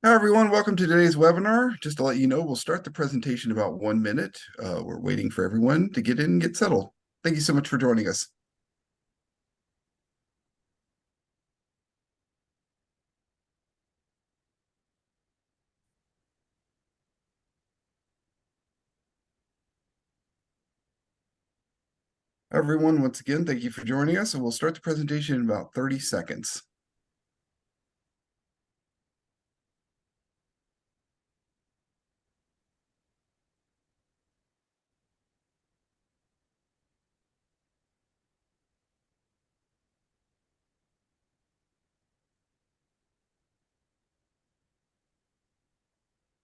Hi, everyone. Welcome to today's webinar. Just to let you know, we'll start the presentation in about 1 minute. We're waiting for everyone to get in and get settled. Thank you so much for joining us. Everyone, once again, thank you for joining us, and we'll start the presentation in about 30 seconds.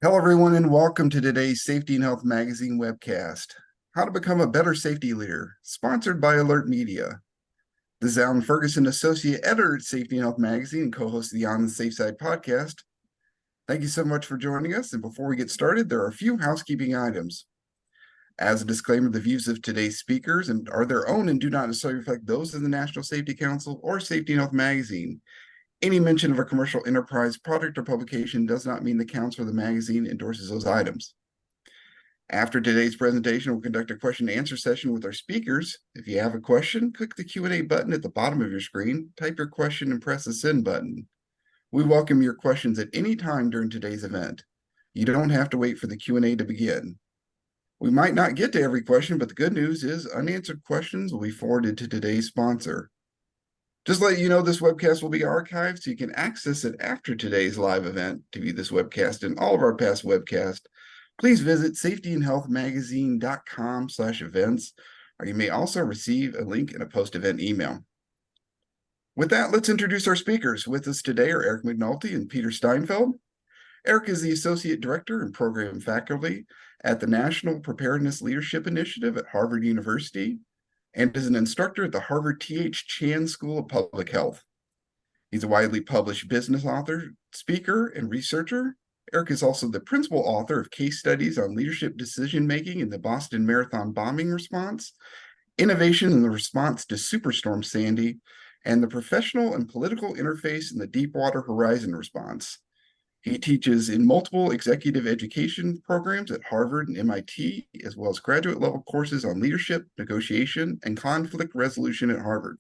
Hello, everyone, and welcome to today's Safety and Health Magazine webcast. How to Become a Better Safety Leader, sponsored by Alert Media. This is Alan Ferguson, Associate Editor at Safety and Health Magazine and co-host of the On the Safe Side podcast. Thank you so much for joining us. And before we get started, there are a few housekeeping items. As a disclaimer, the views of today's speakers are their own and do not necessarily reflect those of the National Safety Council or Safety and Health Magazine. Any mention of a commercial enterprise product or publication does not mean the council or the magazine endorses those items. After today's presentation, we'll conduct a question and answer session with our speakers. If you have a question, click the Q&A button at the bottom of your screen, type your question, and press the send button. We welcome your questions at any time during today's event. You don't have to wait for the Q&A to begin. We might not get to every question, but the good news is unanswered questions will be forwarded to today's sponsor. Just to let you know, this webcast will be archived so you can access it after today's live event. To view this webcast and all of our past webcasts, please visit safetyandhealthmagazine.com/events, or you may also receive a link in a post-event email. With that, let's introduce our speakers. With us today are Eric McNulty and Peter Steinfeld. Eric is the Associate Director and Program Faculty at the National Preparedness Leadership Initiative at Harvard University and is an instructor at the Harvard T.H. Chan School of Public Health. He's a widely published business author, speaker, and researcher. Eric is also the principal author of case studies on leadership decision-making in the Boston Marathon bombing response, innovation in the response to Superstorm Sandy, and the professional and political interface in the Deepwater Horizon response. He teaches in multiple executive education programs at Harvard and MIT, as well as graduate level courses on leadership, negotiation, and conflict resolution at Harvard.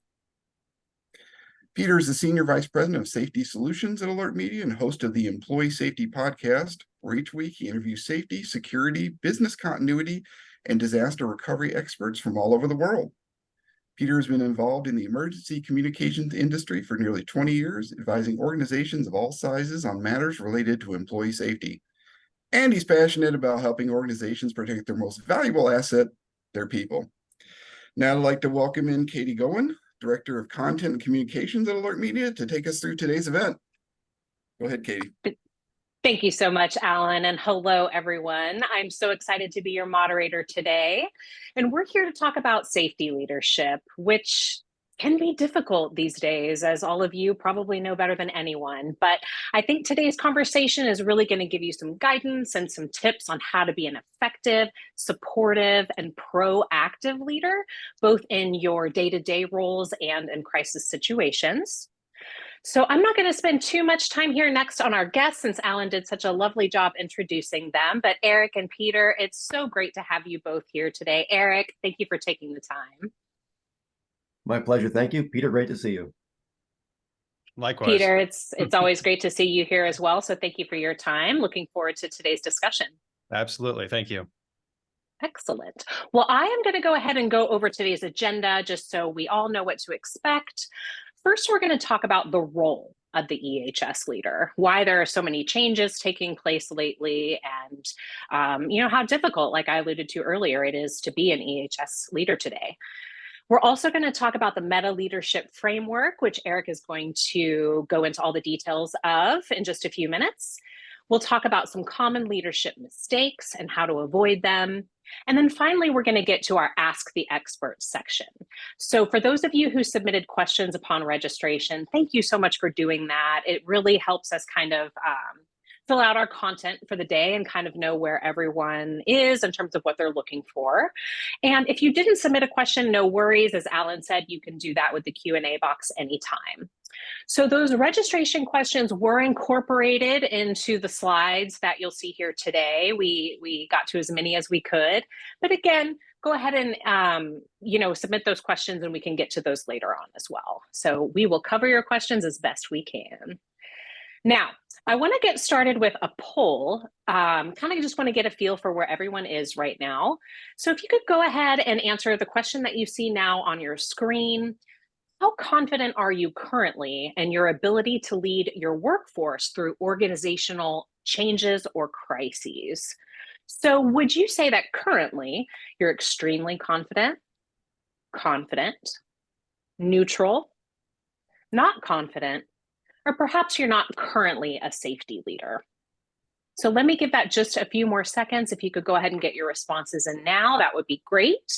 Peter is the Senior Vice President of Safety Solutions at Alert Media and host of the Employee Safety Podcast, where each week he interviews safety, security, business continuity, and disaster recovery experts from all over the world. Peter has been involved in the emergency communications industry for nearly 20 years, advising organizations of all sizes on matters related to employee safety. And he's passionate about helping organizations protect their most valuable asset, their people. Now I'd like to welcome in Katie Gowen, Director of Content and Communications at Alert Media, to take us through today's event. Go ahead, Katie. Thank you so much, Alan, and hello, everyone. I'm so excited to be your moderator today, and we're here to talk about safety leadership, which can be difficult these days, as all of you probably know better than anyone. But I think today's conversation is really going to give you some guidance and some tips on how to be an effective, supportive, and proactive leader, both in your day-to-day roles and in crisis situations. So I'm not going to spend too much time here next on our guests, since Alan did such a lovely job introducing them. But Eric and Peter, it's so great to have you both here today. Eric, thank you for taking the time. My pleasure. Thank you. Peter, great to see you. Likewise. Peter, it's always great to see you here as well. So thank you for your time. Looking forward to today's discussion. Absolutely. Thank you. Excellent. Well, I am going to go ahead and go over today's agenda just so we all know what to expect. First, we're going to talk about the role of the EHS leader, why there are so many changes taking place lately, and how difficult, like I alluded to earlier, it is to be an EHS leader today. We're also going to talk about the meta leadership framework, which Eric is going to go into all the details of in just a few minutes. We'll talk about some common leadership mistakes and how to avoid them. And then finally, we're going to get to our Ask the Expert section. So for those of you who submitted questions upon registration, thank you so much for doing that. It really helps us kind of fill out our content for the day and kind of know where everyone is in terms of what they're looking for. And if you didn't submit a question, no worries. As Alan said, you can do that with the Q&A box anytime. So those registration questions were incorporated into the slides that you'll see here today. We got to as many as we could, but again, go ahead and submit those questions and we can get to those later on as well. So we will cover your questions as best we can. Now, I want to get started with a poll. Kind of just want to get a feel for where everyone is right now. So if you could go ahead and answer the question that you see now on your screen. How confident are you currently in your ability to lead your workforce through organizational changes or crises? So would you say that currently you're extremely confident, neutral, not confident, or perhaps you're not currently a safety leader? So let me give that just a few more seconds. If you could go ahead and get your responses in now, that would be great.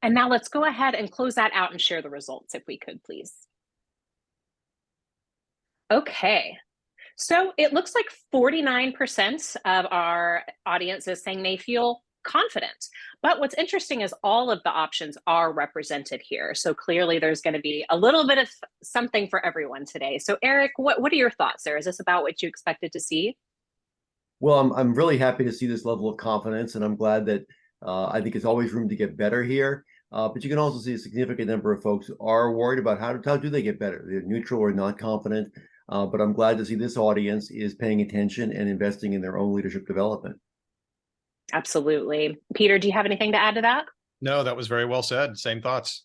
And now let's go ahead and close that out and share the results if we could, please. Okay, so it looks like 49% of our audience is saying they feel confident. But what's interesting is all of the options are represented here. So clearly there's going to be a little bit of something for everyone today. So Eric, what are your thoughts there? Is this about what you expected to see? Well, I'm really happy to see this level of confidence, and I'm glad that I think there's always room to get better here. But you can also see a significant number of folks are worried about how do they get better. They're neutral or not confident. But I'm glad to see this audience is paying attention and investing in their own leadership development. Absolutely. Peter, do you have anything to add to that? No, that was very well said. Same thoughts.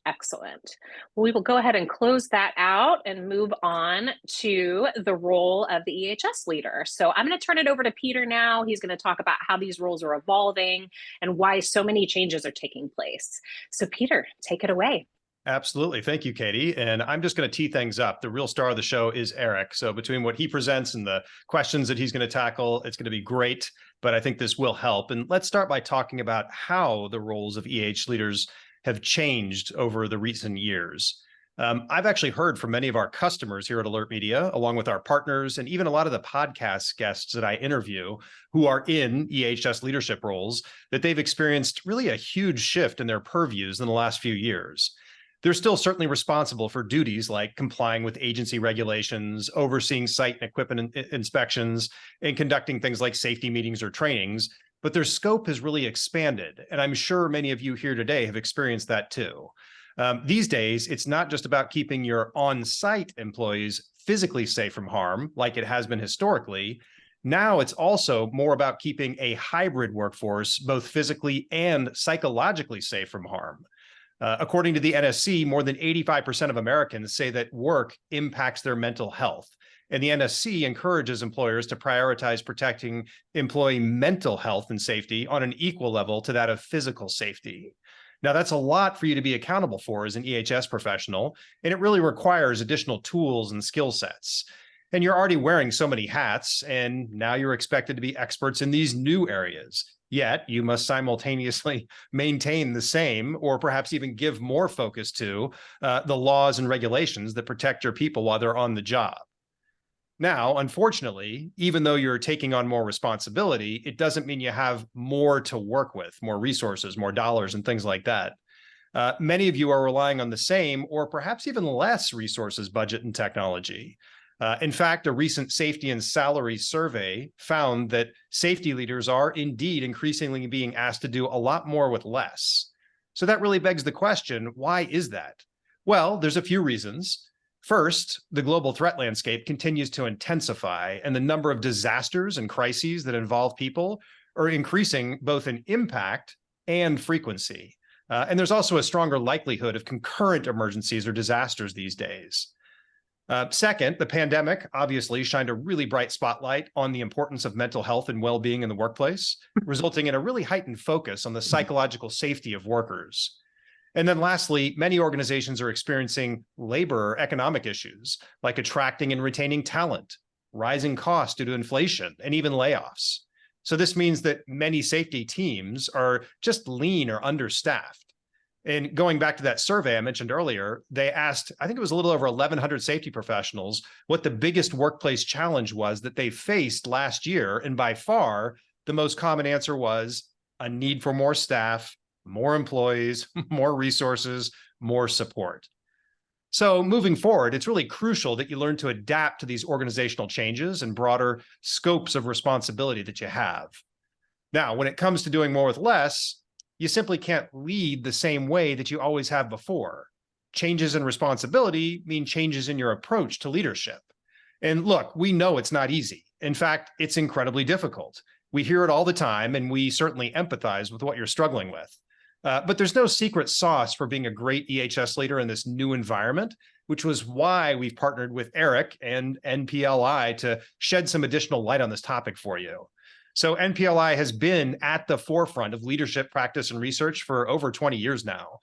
Excellent. We will go ahead and close that out and move on to the role of the EHS leader. So I'm going to turn it over to Peter now. He's going to talk about how these roles are evolving and why so many changes are taking place. So Peter, take it away. Absolutely. Thank you, Katie. And I'm just going to tee things up. The real star of the show is Eric. So between what he presents and the questions that he's going to tackle, it's going to be great, but I think this will help. And let's start by talking about how the roles of EH leaders have changed over the recent years. I've actually heard from many of our customers here at Alert Media, along with our partners, and even a lot of the podcast guests that I interview who are in EHS leadership roles, that they've experienced really a huge shift in their purviews in the last few years. They're still certainly responsible for duties like complying with agency regulations, overseeing site and equipment inspections, and conducting things like safety meetings or trainings, but their scope has really expanded. And I'm sure many of you here today have experienced that too. These days, it's not just about keeping your on-site employees physically safe from harm, like it has been historically. Now it's also more about keeping a hybrid workforce, both physically and psychologically safe from harm. According to the NSC, more than 85% of Americans say that work impacts their mental health. And the NSC encourages employers to prioritize protecting employee mental health and safety on an equal level to that of physical safety. Now, that's a lot for you to be accountable for as an EHS professional, and it really requires additional tools and skill sets. And you're already wearing so many hats, and now you're expected to be experts in these new areas. Yet you must simultaneously maintain the same, or perhaps even give more focus to the laws and regulations that protect your people while they're on the job. Now, unfortunately, even though you're taking on more responsibility, it doesn't mean you have more to work with, more resources, more dollars, and things like that. Many of you are relying on the same or perhaps even less resources, budget, and technology. In fact, a recent safety and salary survey found that safety leaders are indeed increasingly being asked to do a lot more with less. So that really begs the question, why is that? Well, there's a few reasons. First, the global threat landscape continues to intensify, and the number of disasters and crises that involve people are increasing both in impact and frequency. And there's also a stronger likelihood of concurrent emergencies or disasters these days. Second, the pandemic obviously shined a really bright spotlight on the importance of mental health and well-being in the workplace, resulting in a really heightened focus on the psychological safety of workers. And then lastly, many organizations are experiencing labor or economic issues like attracting and retaining talent, rising costs due to inflation, and even layoffs. So this means that many safety teams are just lean or understaffed. And going back to that survey I mentioned earlier, they asked, I think it was a little over 1,100 safety professionals, what the biggest workplace challenge was that they faced last year. And by far, the most common answer was a need for more staff, more employees, more resources, more support. So moving forward, it's really crucial that you learn to adapt to these organizational changes and broader scopes of responsibility that you have. Now, when it comes to doing more with less, you simply can't lead the same way that you always have before. Changes in responsibility mean changes in your approach to leadership. And look, we know it's not easy. In fact, it's incredibly difficult. We hear it all the time, and we certainly empathize with what you're struggling with. But there's no secret sauce for being a great EHS leader in this new environment, which was why we've partnered with Eric and NPLI to shed some additional light on this topic for you. So NPLI has been at the forefront of leadership practice and research for over 20 years now.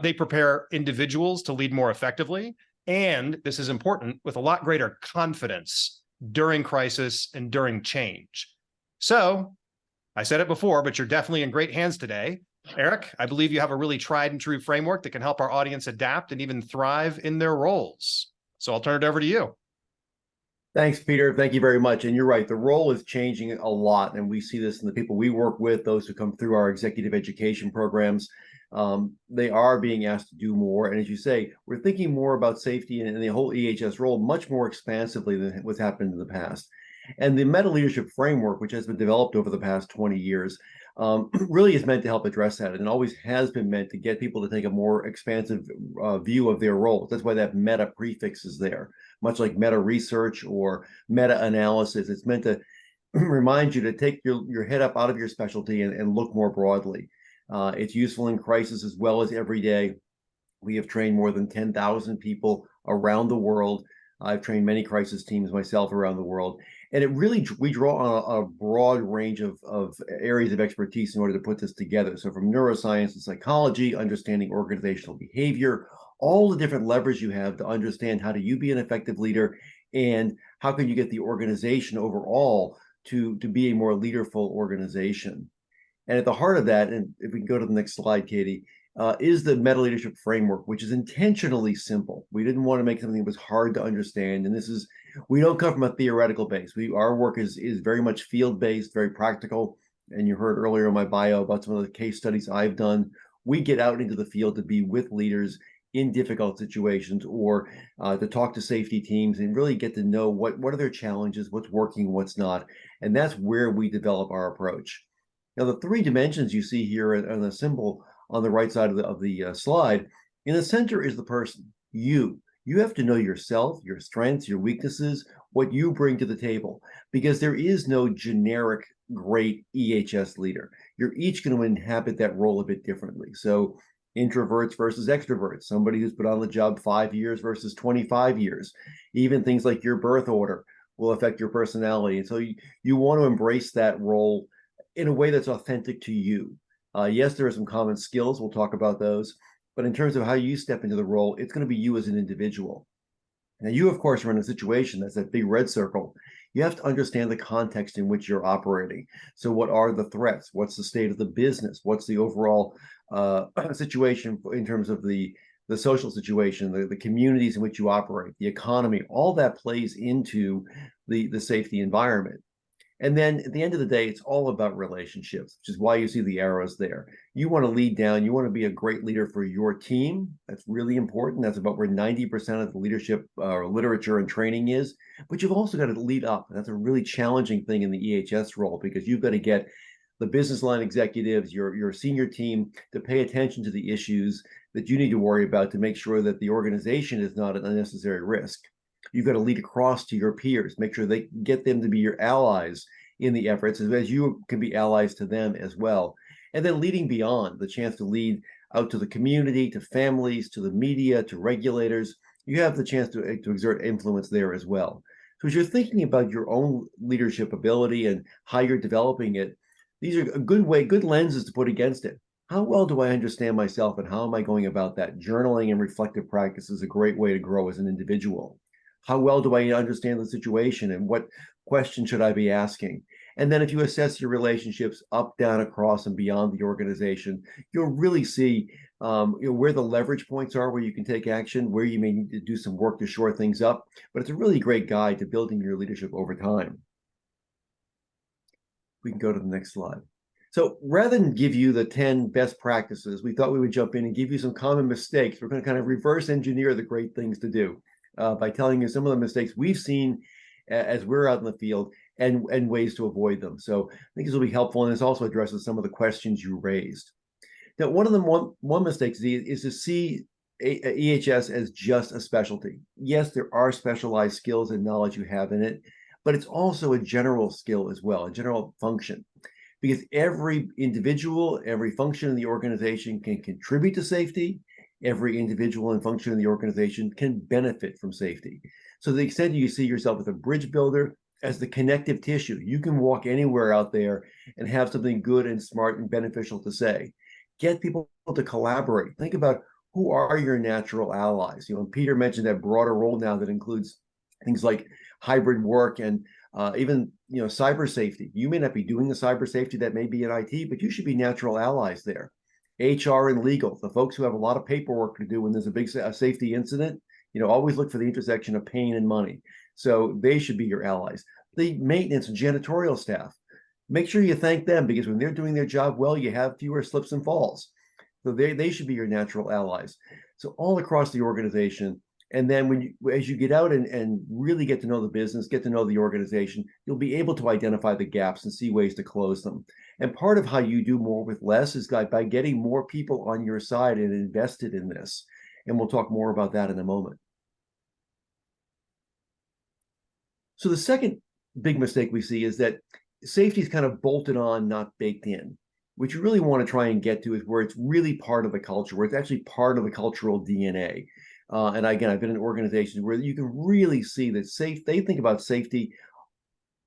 They prepare individuals to lead more effectively, and this is important, with a lot greater confidence during crisis and during change. So I said it before, but you're definitely in great hands today. Eric, I believe you have a really tried and true framework that can help our audience adapt and even thrive in their roles. So I'll turn it over to you. Thanks, Peter. Thank you very much. And you're right, the role is changing a lot. And we see this in the people we work with, those who come through our executive education programs. They are being asked to do more. And as you say, we're thinking more about safety and the whole EHS role much more expansively than what's happened in the past. And the meta leadership framework, which has been developed over the past 20 years, really is meant to help address that, and always has been meant to get people to take a more expansive view of their roles. That's why that meta prefix is there, much like meta research or meta analysis. It's meant to remind you to take your head up out of your specialty and look more broadly. It's useful in crisis as well as every day. We have trained more than 10,000 people around the world. I've trained many crisis teams myself around the world. And it really, we draw on a broad range of areas of expertise in order to put this together. So from neuroscience and psychology, understanding organizational behavior, all the different levers you have to understand how do you be an effective leader, and how can you get the organization overall to be a more leaderful organization. And at the heart of that, and if we can go to the next slide, Katie, is the meta leadership framework, which is intentionally simple. We didn't want to make something that was hard to understand. And this is, we don't come from a theoretical base. Our work is very much field-based, very practical. And you heard earlier in my bio about some of the case studies I've done. We get out into the field to be with leaders in difficult situations, or to talk to safety teams and really get to know what are their challenges, what's working, what's not. And that's where we develop our approach. Now, the three dimensions you see here on the symbol on the right side of the slide, in the center is the person, you. You have to know yourself, your strengths, your weaknesses, what you bring to the table, because there is no generic great EHS leader. You're each going to inhabit that role a bit differently. So introverts versus extroverts, somebody who's been on the job 5 years versus 25 years, even things like your birth order will affect your personality. And so you want to embrace that role in a way that's authentic to you. Yes, there are some common skills. We'll talk about those. But in terms of how you step into the role, it's going to be you as an individual. Now, you, of course, are in a situation that's that big red circle. You have to understand the context in which you're operating. So what are the threats? What's the state of the business? What's the overall situation in terms of the social situation, the communities in which you operate, the economy? All that plays into the safety environment. And then at the end of the day, it's all about relationships, which is why you see the arrows there. You want to lead down. You want to be a great leader for your team. That's really important. That's about where 90% of the leadership literature and training is. But you've also got to lead up. That's a really challenging thing in the EHS role, because you've got to get the business line executives, your senior team, to pay attention to the issues that you need to worry about to make sure that the organization is not an unnecessary risk. You've got to lead across to your peers, make sure they get them to be your allies in the efforts, as you can be allies to them as well. And then leading beyond, the chance to lead out to the community, to families, to the media, to regulators. You have the chance to exert influence there as well. So as you're thinking about your own leadership ability and how you're developing it, these are a good lenses to put against it. How well do I understand myself, and how am I going about that? Journaling and reflective practice is a great way to grow as an individual. How well do I understand the situation, and what question should I be asking? And then if you assess your relationships up, down, across, and beyond the organization, you'll really see where the leverage points are, where you can take action, where you may need to do some work to shore things up. But it's a really great guide to building your leadership over time. We can go to the next slide. So rather than give you the 10 best practices, we thought we would jump in and give you some common mistakes. We're going to kind of reverse engineer the great things to do by telling you some of the mistakes we've seen as we're out in the field and ways to avoid them. So I think this will be helpful, and this also addresses some of the questions you raised. Now, one of the one mistake is to see EHS as just a specialty. Yes, there are specialized skills and knowledge you have in it, but it's also a general skill as well, a general function. Because every individual, every function in the organization can contribute to safety. Every individual and function in the organization can benefit from safety. So to the extent you see yourself as a bridge builder, as the connective tissue, you can walk anywhere out there and have something good and smart and beneficial to say. Get people to collaborate. Think about who are your natural allies. Peter mentioned that broader role now that includes things like hybrid work and even cyber safety. You may not be doing the cyber safety, that may be in IT, but you should be natural allies there. HR and legal, the folks who have a lot of paperwork to do when there's a big safety incident, always look for the intersection of pain and money. So they should be your allies. The maintenance and janitorial staff, make sure you thank them, because when they're doing their job well, you have fewer slips and falls. So they should be your natural allies. So all across the organization. And then as you get out and really get to know the business, get to know the organization, you'll be able to identify the gaps and see ways to close them. And part of how you do more with less is by getting more people on your side and invested in this. And we'll talk more about that in a moment. So the second big mistake we see is that safety is kind of bolted on, not baked in. What you really want to try and get to is where it's really part of the culture, where it's actually part of the cultural DNA. And again, I've been in organizations where you can really see that they think about safety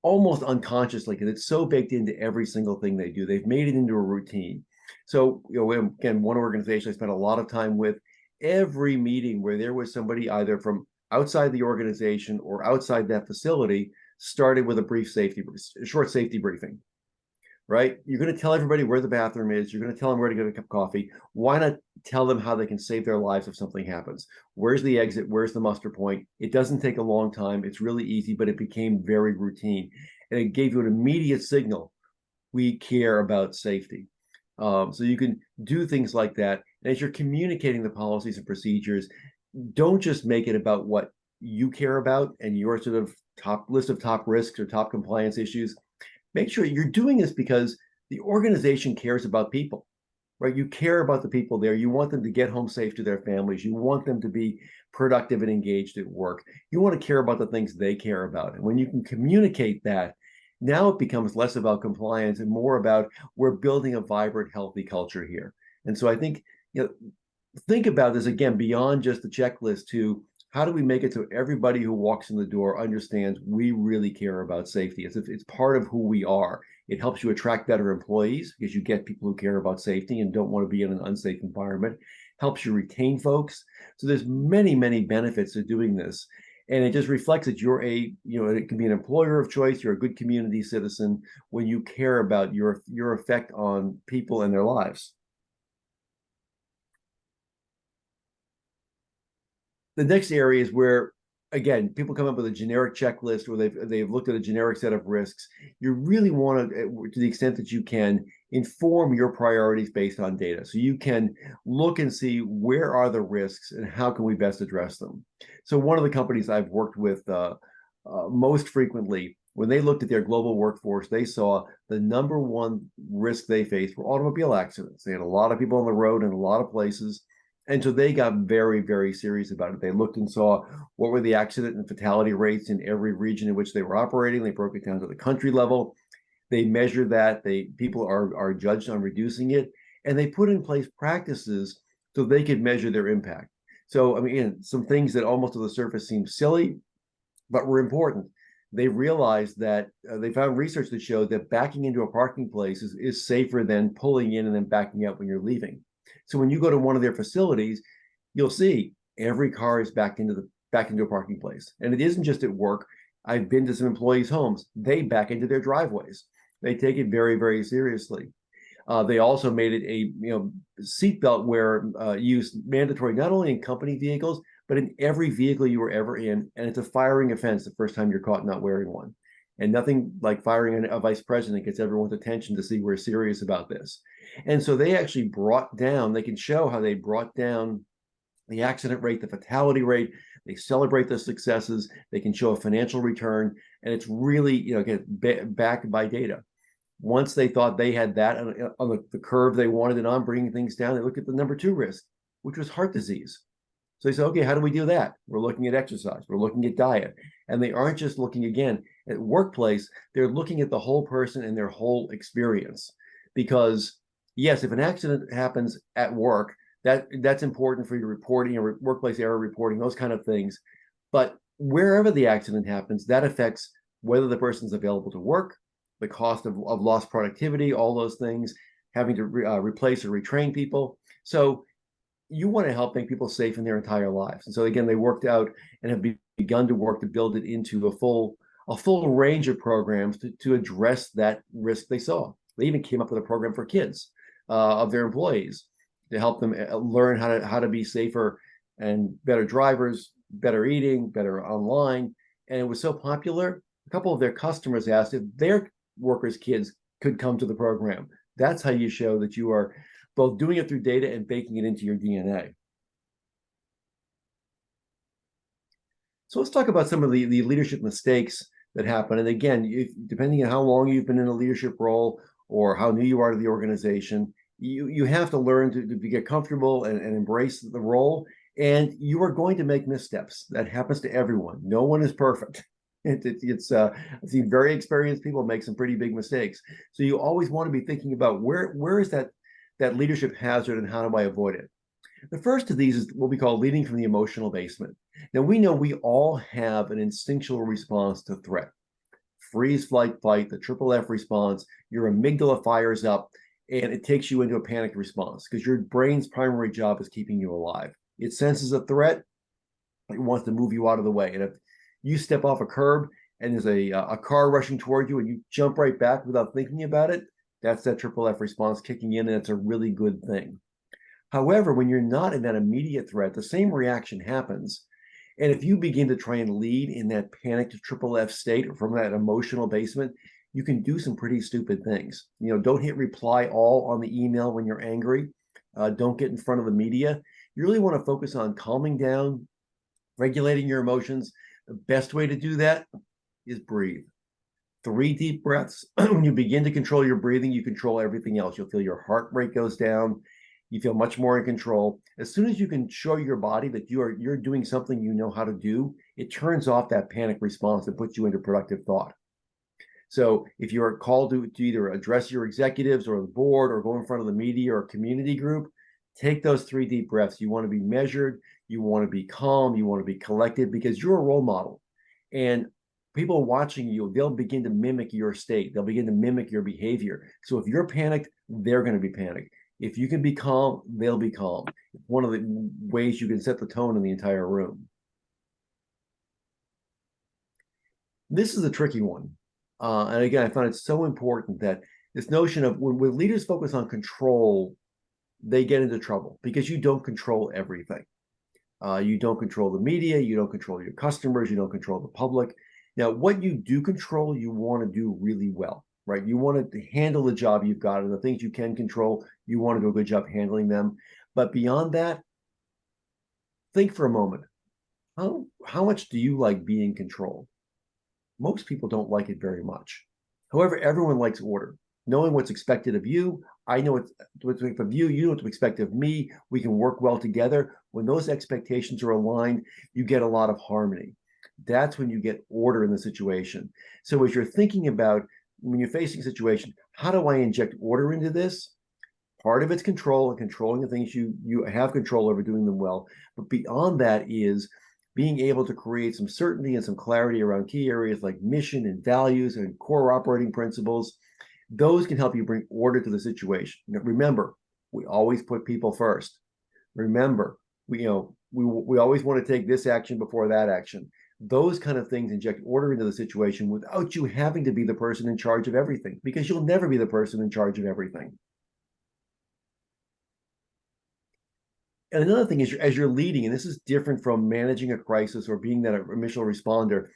almost unconsciously, because it's so baked into every single thing they do. They've made it into a routine. So, again, one organization I spent a lot of time with, every meeting where there was somebody either from outside the organization or outside that facility started with a short safety briefing. Right? You're going to tell everybody where the bathroom is. You're going to tell them where to get a cup of coffee. Why not tell them how they can save their lives if something happens? Where's the exit? Where's the muster point? It doesn't take a long time. It's really easy, but it became very routine. And it gave you an immediate signal. We care about safety. So you can do things like that. And as you're communicating the policies and procedures, don't just make it about what you care about and your sort of top list of top risks or top compliance issues. Make sure you're doing this because the organization cares about people, right? You care about the people there. You want them to get home safe to their families. You want them to be productive and engaged at work. You want to care about the things they care about. And when you can communicate that, now it becomes less about compliance and more about we're building a vibrant, healthy culture here. And so I think, think about this again, beyond just the checklist to how do we make it so everybody who walks in the door understands we really care about safety? It's part of who we are. It helps you attract better employees because you get people who care about safety and don't want to be in an unsafe environment. Helps you retain folks. So there's many, many benefits to doing this. And it just reflects that you're it can be an employer of choice. You're a good community citizen when you care about your effect on people and their lives. The next area is where, again, people come up with a generic checklist where they've looked at a generic set of risks. You really want to the extent that you can, inform your priorities based on data. So you can look and see where are the risks and how can we best address them. So one of the companies I've worked with most frequently, when they looked at their global workforce, they saw the number one risk they faced were automobile accidents. They had a lot of people on the road in a lot of places. And so they got very, very serious about it. They looked and saw what were the accident and fatality rates in every region in which they were operating. They broke it down to the country level. They measured that. People are judged on reducing it. And they put in place practices so they could measure their impact. So, I mean, some things that almost to the surface seem silly, but were important. They realized that they found research that showed that backing into a parking place is safer than pulling in and then backing out when you're leaving. So when you go to one of their facilities, you'll see every car is backed into a parking place. And it isn't just at work. I've been to some employees' homes. They back into their driveways. They take it very, very seriously. They also made it a seatbelt wear use mandatory, not only in company vehicles, but in every vehicle you were ever in. And it's a firing offense the first time you're caught not wearing one. And nothing like firing a vice president gets everyone's attention to see we're serious about this. And so they actually they can show how they brought down the accident rate, the fatality rate. They celebrate the successes. They can show a financial return. And it's really, again, backed by data. Once they thought they had that on the curve they wanted it on, bringing things down, they look at the number 2 risk, which was heart disease. So they say, okay, how do we do that? We're looking at exercise. We're looking at diet. And they aren't just looking, again, at workplace. They're looking at the whole person and their whole experience. Because, yes, if an accident happens at work, that's important for your reporting, your workplace error reporting, those kind of things. But wherever the accident happens, that affects whether the person's available to work, the cost of lost productivity, all those things, having to replace or retrain people. So you want to help make people safe in their entire lives. And so again, they worked out and have begun to work to build it into a full range of programs to address that risk they saw. They even came up with a program for kids of their employees to help them learn how to be safer and better drivers, better eating, better online. And it was so popular, a couple of their customers asked if their workers' kids could come to the program. That's how you show that you are both doing it through data and baking it into your DNA. So let's talk about some of the leadership mistakes that happen. And again, depending on how long you've been in a leadership role or how new you are to the organization, you have to learn to get comfortable and embrace the role. And you are going to make missteps. That happens to everyone. No one is perfect. I've seen very experienced people make some pretty big mistakes. So you always want to be thinking about where is that leadership hazard and how do I avoid it? The first of these is what we call leading from the emotional basement. Now, we know we all have an instinctual response to threat. Freeze, flight, fight, the triple F response, your amygdala fires up, and it takes you into a panic response because your brain's primary job is keeping you alive. It senses a threat, it wants to move you out of the way. And if you step off a curb and there's a car rushing toward you and you jump right back without thinking about it, that's that triple F response kicking in, and it's a really good thing. However, when you're not in that immediate threat, the same reaction happens. And if you begin to try and lead in that panicked triple F state or from that emotional basement, you can do some pretty stupid things. Don't hit reply all on the email when you're angry. Don't get in front of the media. You really want to focus on calming down, regulating your emotions. The best way to do that is breathe. 3 deep breaths. When you begin to control your breathing, you control everything else. You'll feel your heart rate goes down. You feel much more in control. As soon as you can show your body that you're doing something you know how to do, it turns off that panic response and puts you into productive thought. So if you're called to either address your executives or the board or go in front of the media or community group, take those 3 deep breaths. You want to be measured. You want to be calm. You want to be collected because you're a role model. And people watching you, they'll begin to mimic your state. They'll begin to mimic your behavior. So if you're panicked, they're going to be panicked. If you can be calm, they'll be calm. One of the ways you can set the tone in the entire room. This is a tricky one. And again, I find it so important that this notion of when leaders focus on control, they get into trouble because you don't control everything. You don't control the media. You don't control your customers. You don't control the public. Now, what you do control, you want to do really well, right? You want to handle the job you've got, and the things you can control, you want to do a good job handling them. But beyond that, think for a moment. How much do you like being controlled? Most people don't like it very much. However, everyone likes order. Knowing what's expected of you, I know what's expected of you, you know what to expect of me, we can work well together. When those expectations are aligned, you get a lot of harmony. That's when you get order in the situation. So as you're thinking about, when you're facing a situation, how do I inject order into this? Part of it's control and controlling the things you have control over, doing them well. But beyond that is being able to create some certainty and some clarity around key areas like mission and values and core operating principles. Those can help you bring order to the situation. Now, remember, we always put people first. Remember, we always want to take this action before that action. Those kind of things inject order into the situation without you having to be the person in charge of everything, because you'll never be the person in charge of everything. And another thing is, as you're leading, and this is different from managing a crisis or being that initial responder,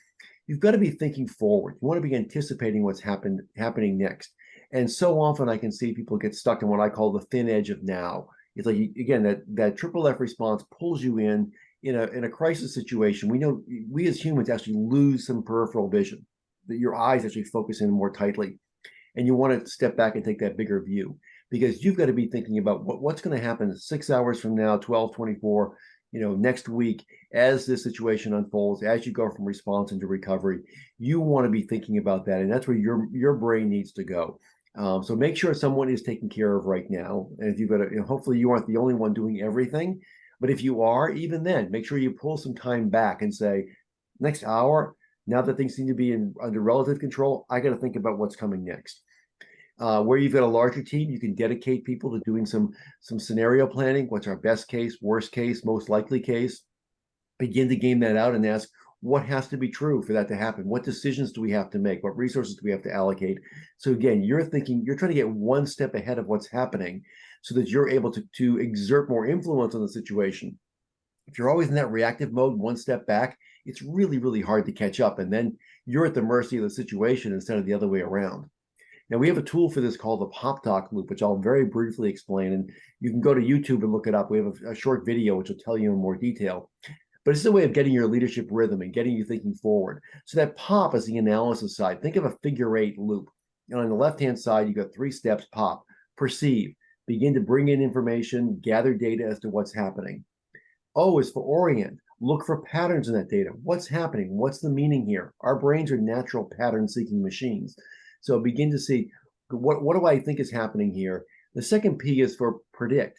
you've got to be thinking forward. You want to be anticipating what's happening next. And so often I can see people get stuck in what I call the thin edge of now. It's like, again, that triple F response pulls you in a crisis situation. We know we as humans actually lose some peripheral vision, that your eyes actually focus in more tightly. And you want to step back and take that bigger view, because you've got to be thinking about what's going to happen 6 hours from now, 12, 24, next week, as this situation unfolds, as you go from response into recovery. You want to be thinking about that. And that's where your brain needs to go. So make sure someone is taken care of right now. And if you've got to, hopefully you aren't the only one doing everything. But if you are, even then, make sure you pull some time back and say, next hour, now that things seem to be under relative control, I got to think about what's coming next. Where you've got a larger team, you can dedicate people to doing some scenario planning. What's our best case, worst case, most likely case? Begin to game that out and ask, what has to be true for that to happen? What decisions do we have to make? What resources do we have to allocate? So again, you're trying to get one step ahead of what's happening so that you're able to exert more influence on the situation. If you're always in that reactive mode, one step back, it's really, really hard to catch up. And then you're at the mercy of the situation instead of the other way around. Now, we have a tool for this called the pop talk loop, which I'll very briefly explain. And you can go to YouTube and look it up. We have a short video which will tell you in more detail. But it's a way of getting your leadership rhythm and getting you thinking forward. So that pop is the analysis side. Think of a figure-8 loop. And on the left-hand side, you've got 3 steps: pop, perceive, begin to bring in information, gather data as to what's happening. O is for orient. Look for patterns in that data. What's happening? What's the meaning here? Our brains are natural pattern-seeking machines. So begin to see, what do I think is happening here? The second P is for predict.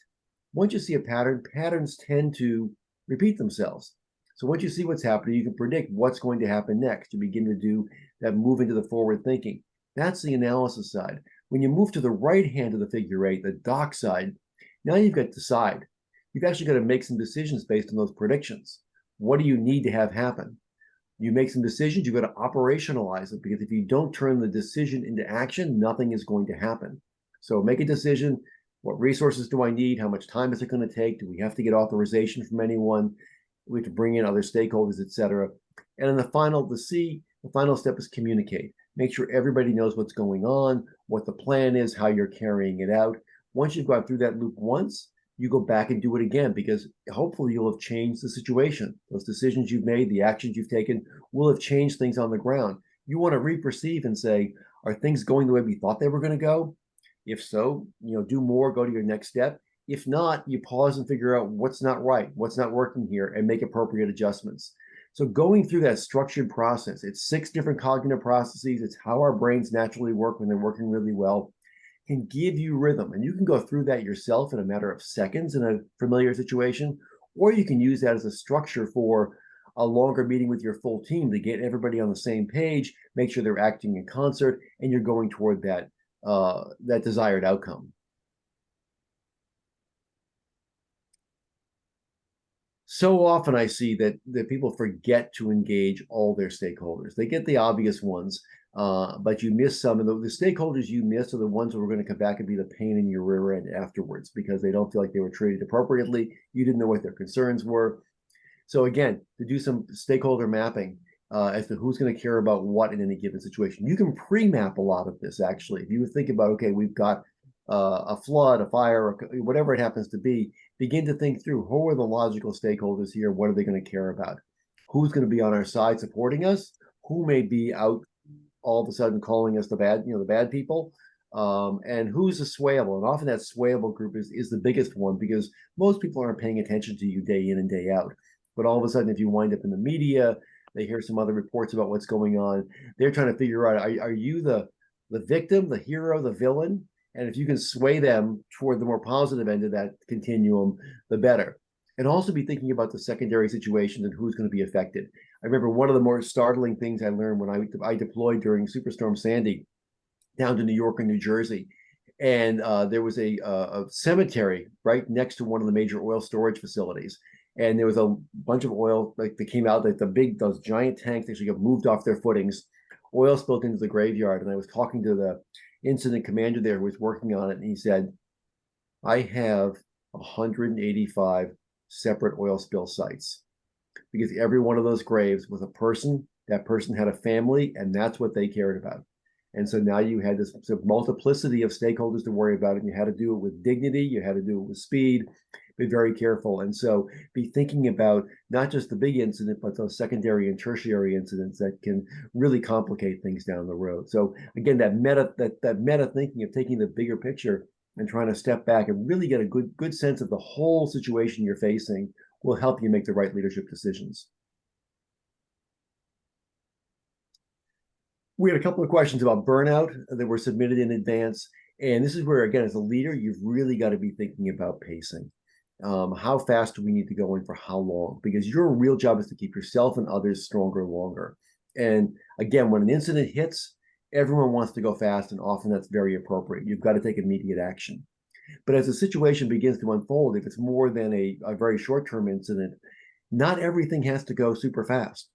Once you see a pattern, patterns tend to repeat themselves. So once you see what's happening, you can predict what's going to happen next. You begin to do that move into the forward thinking. That's the analysis side. When you move to the right hand of the figure-8, the doc side, now you've got to decide. You've actually got to make some decisions based on those predictions. What do you need to have happen? You make some decisions, you've got to operationalize it, because if you don't turn the decision into action, nothing is going to happen. So make a decision. What resources do I need? How much time is it going to take? Do we have to get authorization from anyone? We have to bring in other stakeholders, etc. And then the final step is communicate. Make sure everybody knows what's going on, what the plan is, how you're carrying it out. Once you've gone through that loop once, you go back and do it again, because hopefully you'll have changed the situation. Those decisions you've made, the actions you've taken will have changed things on the ground. You want to re-perceive and say, are things going the way we thought they were going to go? If so, do more, go to your next step. If not, you pause and figure out what's not right, what's not working here, and make appropriate adjustments. So going through that structured process, it's 6 different cognitive processes. It's how our brains naturally work when they're working really well, can give you rhythm. And you can go through that yourself in a matter of seconds in a familiar situation, or you can use that as a structure for a longer meeting with your full team to get everybody on the same page, make sure they're acting in concert, and you're going toward that desired outcome. So often I see that people forget to engage all their stakeholders. They get the obvious ones, but you miss some. And the stakeholders you miss are the ones who are going to come back and be the pain in your rear end afterwards, because they don't feel like they were treated appropriately. You didn't know what their concerns were. So again, to do some stakeholder mapping as to who's going to care about what in any given situation. You can pre-map a lot of this, actually. If you think about, okay, we've got a flood, a fire, whatever it happens to be, begin to think through, who are the logical stakeholders here? What are they going to care about? Who's going to be on our side supporting us? Who may be out all of a sudden calling us the bad people? And who's a swayable? And often that swayable group is the biggest one, because most people aren't paying attention to you day in and day out. But all of a sudden, if you wind up in the media, they hear some other reports about what's going on. They're trying to figure out, are you the victim, the hero, the villain? And if you can sway them toward the more positive end of that continuum, the better. And also be thinking about the secondary situations and who's going to be affected. I remember one of the more startling things I learned when I deployed during Superstorm Sandy down to New York and New Jersey. And there was a cemetery right next to one of the major oil storage facilities. And there was a bunch of oil that came out, like those giant tanks actually got moved off their footings. Oil spilled into the graveyard. And I was talking to the incident commander there who was working on it. And he said, I have 185 separate oil spill sites, because every one of those graves was a person That person had a family, and that's what they cared about. And so now you had this multiplicity of stakeholders to worry about, and you had to do it with dignity, you had to do it with speed, be very careful. And so be thinking about not just the big incident, but those secondary and tertiary incidents that can really complicate things down the road. So again, that meta thinking of taking the bigger picture and trying to step back and really get a good sense of the whole situation you're facing will help you make the right leadership decisions. We had a couple of questions about burnout that were submitted in advance. And this is where, again, as a leader, you've really got to be thinking about pacing. How fast do we need to go in for how long? Because your real job is to keep yourself and others stronger longer. And again, when an incident hits, everyone wants to go fast, and often that's very appropriate. You've got to take immediate action. But as the situation begins to unfold, if it's more than a very short-term incident, not everything has to go super fast.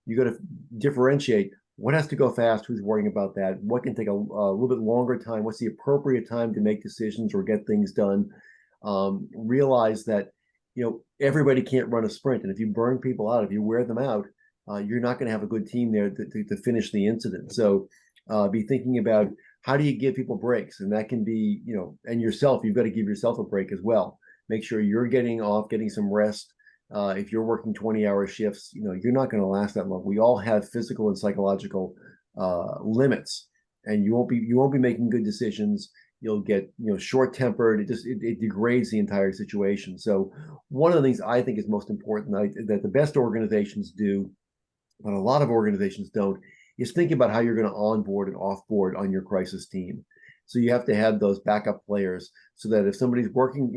You got to differentiate what has to go fast, who's worrying about that, what can take a little bit longer time, what's the appropriate time to make decisions or get things done. Realize that everybody can't run a sprint, and if you burn people out, if you wear them out, you're not going to have a good team there to finish the incident. So be thinking about how do you give people breaks, and that can be and yourself, you've got to give yourself a break as well. Make sure you're getting some rest. If you're working 20-hour shifts, you're not going to last that long. We all have physical and psychological limits, and you won't be making good decisions. You'll get short-tempered. It degrades the entire situation. So one of the things I think is most important that the best organizations do, but a lot of organizations don't, is think about how you're going to onboard and offboard on your crisis team. So you have to have those backup players so that if somebody's working,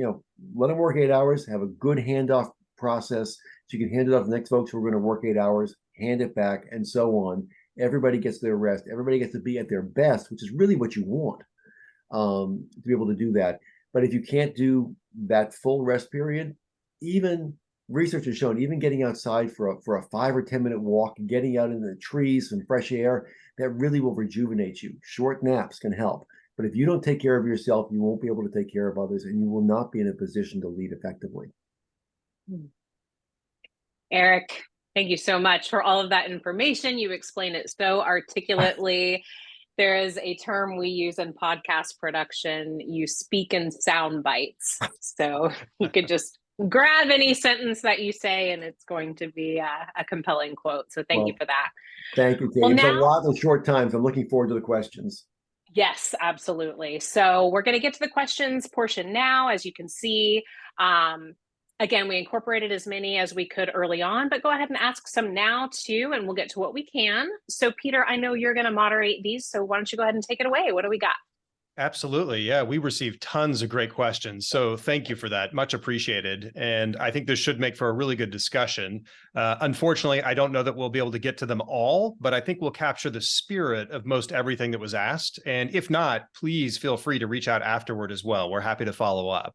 let them work 8 hours, have a good handoff process, so you can hand it off to the next folks who are going to work 8 hours, hand it back, and so on. Everybody gets their rest. Everybody gets to be at their best, which is really what you want, to be able to do that. But if you can't do that full rest period, even research has shown, even getting outside for a 5 or 10 minute walk, getting out in the trees, some fresh air, that really will rejuvenate you. Short naps can help. But if you don't take care of yourself, you won't be able to take care of others, and you will not be in a position to lead effectively. Eric, thank you so much for all of that information. You explain it so articulately. There is a term we use in podcast production. You speak in sound bites. So you could just grab any sentence that you say, and it's going to be a compelling quote. So thank you for that. Thank you, Kate. Well, it's a lot of short times. I'm looking forward to the questions. Yes, absolutely. So we're going to get to the questions portion now. As you can see, again, we incorporated as many as we could early on, but go ahead and ask some now too, and we'll get to what we can. So Peter, I know you're going to moderate these, so why don't you go ahead and take it away? What do we got? Absolutely. Yeah, we received tons of great questions. So thank you for that. Much appreciated. And I think this should make for a really good discussion. Unfortunately, I don't know that we'll be able to get to them all, but I think we'll capture the spirit of most everything that was asked. And if not, please feel free to reach out afterward as well. We're happy to follow up.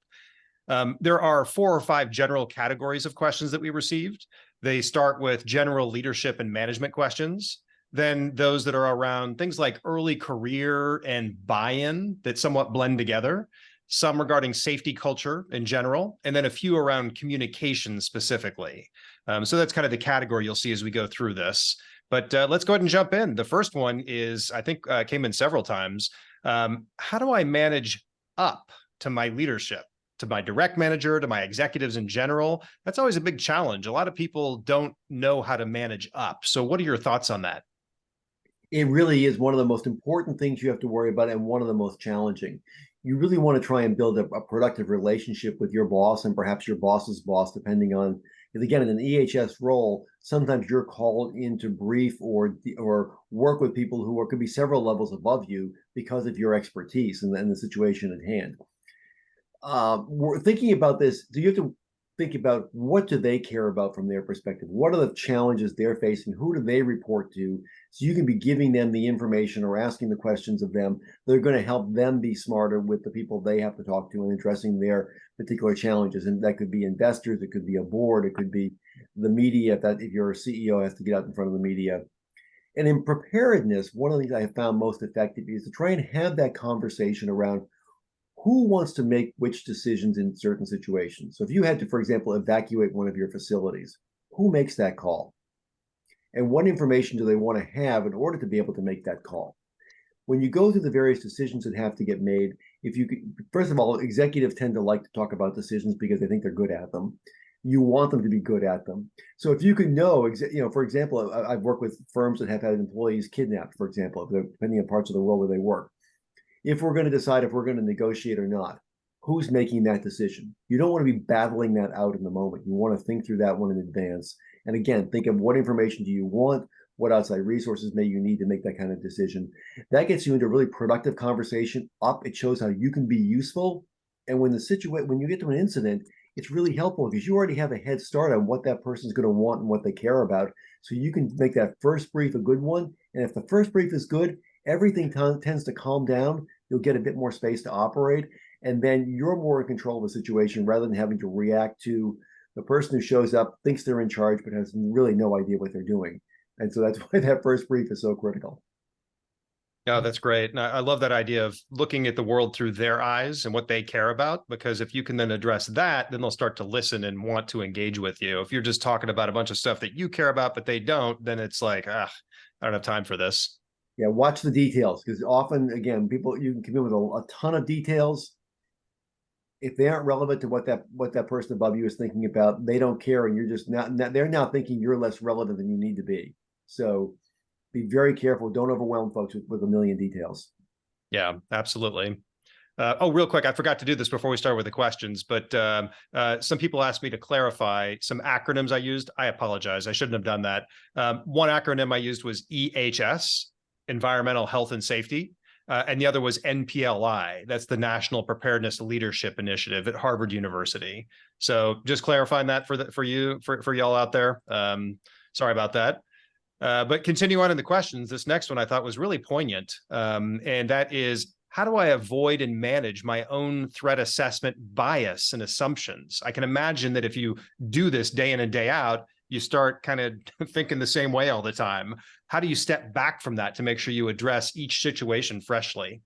There are 4 or 5 general categories of questions that we received. They start with general leadership and management questions. Then those that are around things like early career and buy-in that somewhat blend together, some regarding safety culture in general, and then a few around communication specifically. So that's kind of the category you'll see as we go through this. But let's go ahead and jump in. The first one is, I think came in several times. How do I manage up to my leadership? To my direct manager, to my executives in general? That's always a big challenge. A lot of people don't know how to manage up. So what are your thoughts on that? It really is one of the most important things you have to worry about, and one of the most challenging. You really want to try and build a productive relationship with your boss and perhaps your boss's boss, depending on, because again, in an EHS role, sometimes you're called in to brief or work with people who could be several levels above you because of your expertise and the situation at hand. We're thinking about this. Do you have to think about what do they care about from their perspective? What are the challenges they're facing? Who do they report to? So you can be giving them the information or asking the questions of them. They're going to help them be smarter with the people they have to talk to and addressing their particular challenges. And that could be investors, it could be a board, it could be the media, if your CEO has to get out in front of the media. And in preparedness, one of the things I have found most effective is to try and have that conversation around who wants to make which decisions in certain situations. So if you had to, for example, evacuate one of your facilities, who makes that call? and what information do they want to have in order to be able to make that call. When you go through the various decisions that have to get made, if you could, first of all, executives tend to like to talk about decisions because they think they're good at them. You want them to be good at them. So if you can know, for example, I've worked with firms that have had employees kidnapped, for example, depending on parts of the world where they work. If we're going to decide if we're going to negotiate or not, who's making that decision? You don't want to be battling that out in the moment. You want to think through that one in advance. And again, think of what information do you want? What outside resources may you need to make that kind of decision? That gets you into a really productive conversation. It shows how you can be useful. And when you get to an incident, it's really helpful because you already have a head start on what that person's going to want and what they care about. So you can make that first brief a good one. And if the first brief is good, everything tends to calm down. You'll get a bit more space to operate. And then you're more in control of the situation rather than having to react to the person who shows up, thinks they're in charge, but has really no idea what they're doing. And so that's why that first brief is so critical. Yeah, that's great. And I love that idea of looking at the world through their eyes and what they care about, because if you can then address that, then they'll start to listen and want to engage with you. If you're just talking about a bunch of stuff that you care about, but they don't, then it's like, I don't have time for this. Yeah, watch the details, because often, again, you can come in with a ton of details. If they aren't relevant to what that person above you is thinking about, they don't care, and you're just they're now thinking you're less relevant than you need to be. So be very careful. Don't overwhelm folks with a million details. Yeah, absolutely. Real quick, I forgot to do this before we start with the questions, but some people asked me to clarify some acronyms I used. I apologize. I shouldn't have done that. One acronym I used was EHS, Environmental Health and Safety. And the other was NPLI. That's the National Preparedness Leadership Initiative at Harvard University. So just clarifying that for y'all out there. Sorry about that. But continue on in the questions. This next one I thought was really poignant. And that is, how do I avoid and manage my own threat assessment bias and assumptions? I can imagine that if you do this day in and day out, you start kind of thinking the same way all the time. How do you step back from that to make sure you address each situation freshly?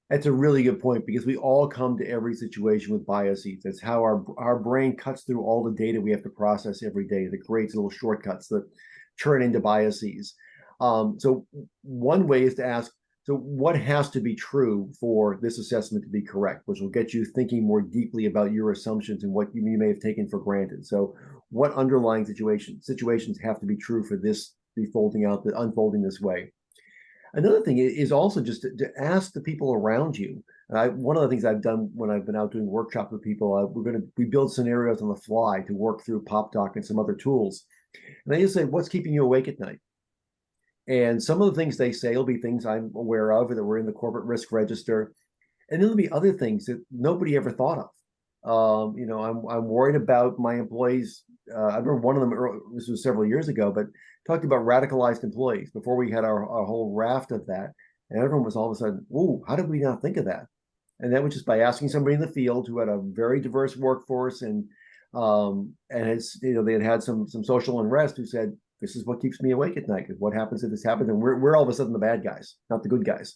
That's a really good point, because we all come to every situation with biases. That's how our brain cuts through all the data we have to process every day that creates little shortcuts that turn into biases. So one way is to ask, so what has to be true for this assessment to be correct, which will get you thinking more deeply about your assumptions and what you may have taken for granted. So what underlying situations have to be true for this be unfolding this way? Another thing is also just to ask the people around you. One of the things I've done when I've been out doing workshops with people, we build scenarios on the fly to work through PopDoc and some other tools. And I just say, what's keeping you awake at night? And some of the things they say will be things I'm aware of or that were in the corporate risk register. And then there'll be other things that nobody ever thought of. I'm worried about my employees. I remember one of them, this was several years ago, but talked about radicalized employees before we had our whole raft of that. And everyone was all of a sudden, ooh, how did we not think of that? And that was just by asking somebody in the field who had a very diverse workforce and they had some social unrest, who said, this is what keeps me awake at night, because what happens if this happens? And we're all of a sudden the bad guys, not the good guys.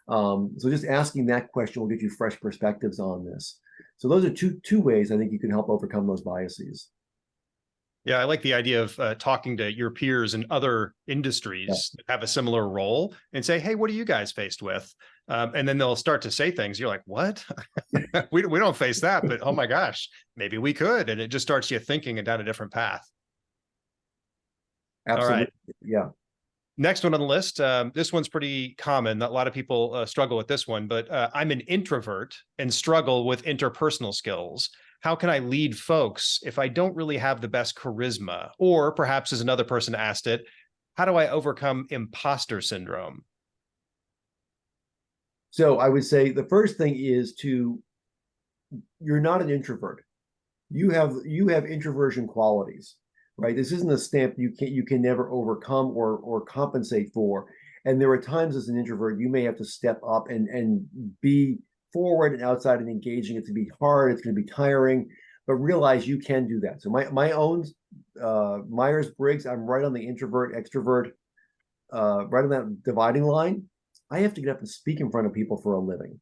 So just asking that question will get you fresh perspectives on this. So those are two ways I think you can help overcome those biases. Yeah, I like the idea of talking to your peers in other industries that have a similar role and say, hey, what are you guys faced with? And then they'll start to say things. You're like, what? we don't face that, but oh my gosh, maybe we could. And it just starts you thinking down a different path. Absolutely. All right. Yeah. Next one on the list. This one's pretty common. A lot of people struggle with this one, but I'm an introvert and struggle with interpersonal skills. How can I lead folks if I don't really have the best charisma? Or perhaps, as another person asked it, how do I overcome imposter syndrome? So I would say the first thing is you're not an introvert. You have introversion qualities, right? This isn't a stamp you can never overcome or compensate for. And there are times as an introvert, you may have to step up and be forward and outside and engaging. It's going to be hard. It's going to be tiring, but realize you can do that. So my own Myers-Briggs, I'm right on the introvert, extrovert, right on that dividing line. I have to get up and speak in front of people for a living.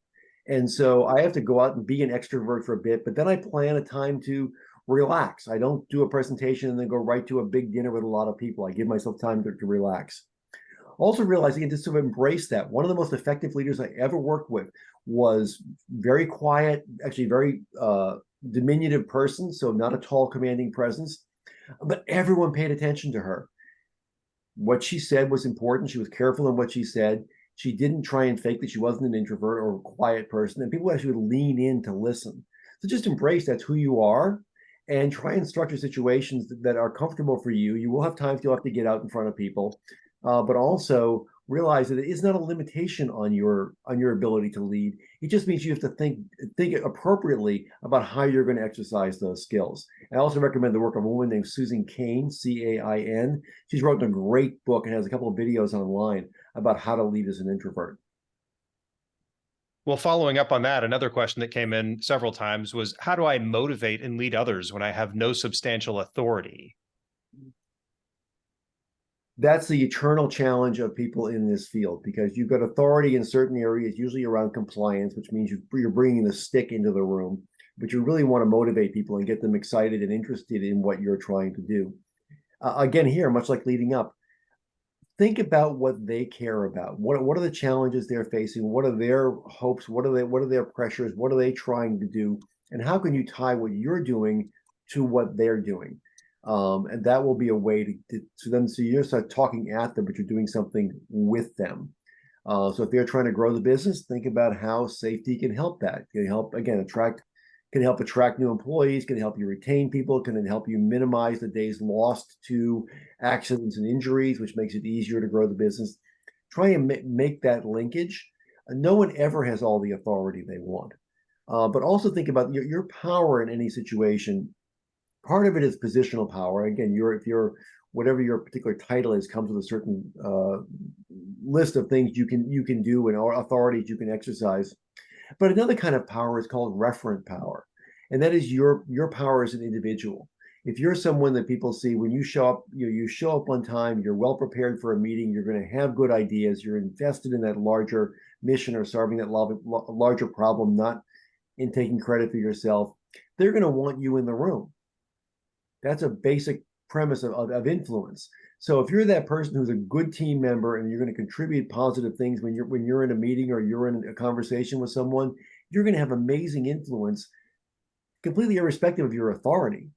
And so I have to go out and be an extrovert for a bit, but then I plan a time to relax. I don't do a presentation and then go right to a big dinner with a lot of people. I give myself time to relax. Also realizing and just to embrace that. One of the most effective leaders I ever worked with was very quiet, actually very diminutive person, so not a tall, commanding presence, but everyone paid attention to her. What she said was important. She was careful in what she said. She didn't try and fake that she wasn't an introvert or a quiet person, and people actually would lean in to listen. So just embrace that's who you are, and try and structure situations that are comfortable for you. You will have times you'll have to get out in front of people, but also realize that it is not a limitation on your ability to lead. It just means you have to think appropriately about how you're going to exercise those skills. I also recommend the work of a woman named Susan Cain, C-A-I-N. She's written a great book and has a couple of videos online about how to lead as an introvert. Well, following up on that, another question that came in several times was, how do I motivate and lead others when I have no substantial authority? That's the eternal challenge of people in this field, because you've got authority in certain areas, usually around compliance, which means you're bringing the stick into the room, but you really want to motivate people and get them excited and interested in what you're trying to do. Again, here, much like leading up, think about what they care about. What are the challenges they're facing? What are their hopes? What are their pressures? What are they trying to do? And how can you tie what you're doing to what they're doing? And that will be a way to them. So you're start talking at them, but you're doing something with them. So if they're trying to grow the business, think about how safety can help that. Can help, again, attract new employees, can help you retain people, can help you minimize the days lost to accidents and injuries, which makes it easier to grow the business. Try and make that linkage. No one ever has all the authority they want. But also think about your power in any situation. Part of it is positional power. Again, whatever your particular title is comes with a certain list of things you can do and authorities you can exercise. But another kind of power is called referent power, and that is your power as an individual. If you're someone that people see when you show up, you show up on time, you're well prepared for a meeting, you're going to have good ideas, you're invested in that larger mission or solving that larger problem, not in taking credit for yourself, they're going to want you in the room. That's a basic premise of influence. So if you're that person who's a good team member and you're going to contribute positive things when you're in a meeting or you're in a conversation with someone, you're going to have amazing influence, completely irrespective of your authority.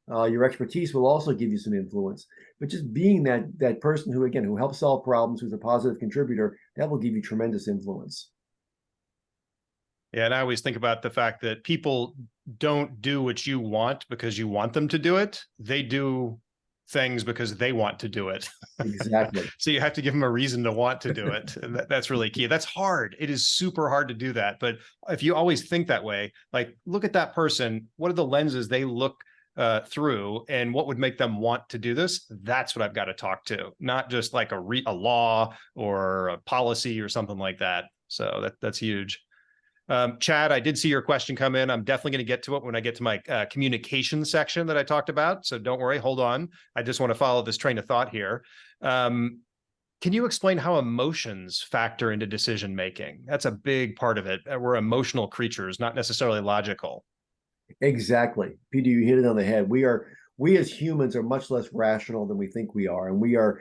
Your expertise will also give you some influence, but just being that person who helps solve problems, who's a positive contributor, that will give you tremendous influence. Yeah, and I always think about the fact that people don't do what you want because you want them to do it. They do things because they want to do it. Exactly. So you have to give them a reason to want to do it. And that's really key. That's hard. It is super hard to do that. But if you always think that way, like, look at that person, what are the lenses they look through and what would make them want to do this? That's what I've got to talk to, not just like a law or a policy or something like that. So that's huge. Chad, I did see your question come in. I'm definitely going to get to it when I get to my communication section that I talked about. So don't worry, hold on. I just want to follow this train of thought here. Can you explain how emotions factor into decision making? That's a big part of it. We're emotional creatures, not necessarily logical. Exactly. Peter, you hit it on the head. We as humans are much less rational than we think we are. And we are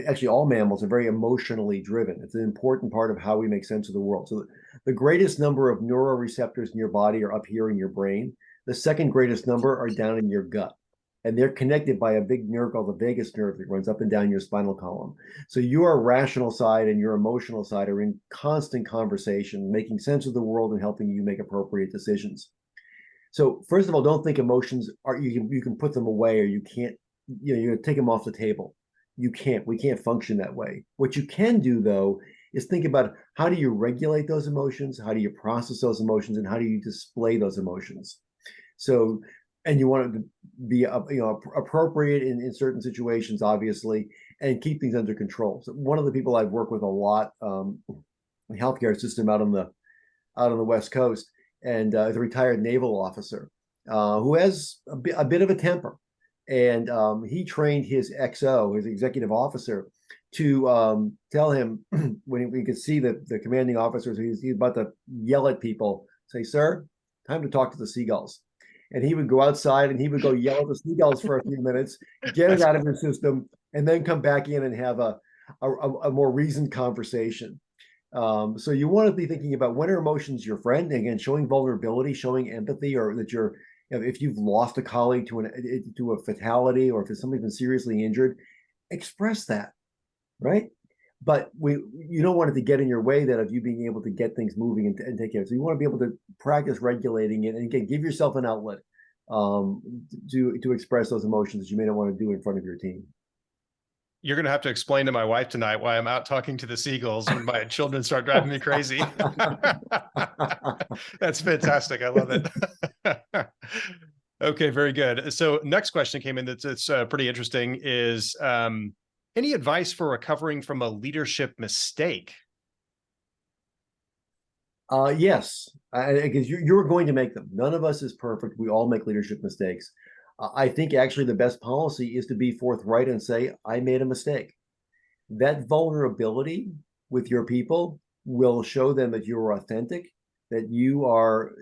actually, all mammals are very emotionally driven. It's an important part of how we make sense of the world. So the greatest number of neuroreceptors in your body are up here in your brain. The second greatest number are down in your gut. And they're connected by a big nerve called the vagus nerve that runs up and down your spinal column. So your rational side and your emotional side are in constant conversation, making sense of the world and helping you make appropriate decisions. So first of all, don't think emotions you can put them away, or you can't, you take them off the table. We can't function that way. What you can do, though, is think about how do you regulate those emotions, how do you process those emotions, and how do you display those emotions. So, and you want it to be appropriate in certain situations, obviously, and keep things under control. So one of the people I've worked with a lot, the healthcare system out on the West Coast, and is a retired naval officer who has a bit of a temper. And he trained his XO, his executive officer, to tell him when he could see the commanding officers, he's about to yell at people, say, "Sir, time to talk to the seagulls." and he would go outside and he would go yell at the seagulls for a few minutes, get it out of his system, and then come back in and have a more reasoned conversation. So you want to be thinking about, when are emotions your friend? And again, showing vulnerability, showing empathy, or that you're, if you've lost a colleague to a fatality, or if somebody's been seriously injured, express that, right? But you don't want it to get in your way that of you being able to get things moving and take care. So you want to be able to practice regulating it, and again, give yourself an outlet to express those emotions that you may not want to do in front of your team. You're going to have to explain to my wife tonight why I'm out talking to the seagulls when my children start driving me crazy. That's fantastic. I love it. Okay, very good. So next question came in that's pretty interesting is, any advice for recovering from a leadership mistake? Yes, because you're going to make them. None of us is perfect. We all make leadership mistakes. I think actually the best policy is to be forthright and say, I made a mistake. That vulnerability with your people will show them that you're authentic, that you are,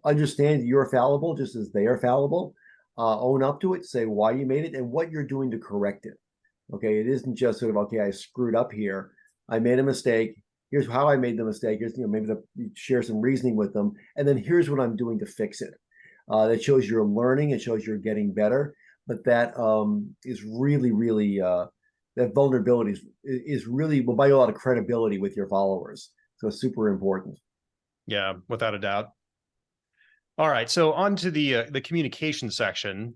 understand you're fallible just as they are fallible. Own up to it, say why you made it and what you're doing to correct it. Okay, it isn't just sort of, okay, I screwed up here. I made a mistake. Here's how I made the mistake. Here's, maybe you share some reasoning with them. And then here's what I'm doing to fix it. That shows you're learning. It shows you're getting better. But that is really, really, that vulnerability is really, will buy you a lot of credibility with your followers. So it's super important. Yeah, without a doubt. All right, so on to the communication section.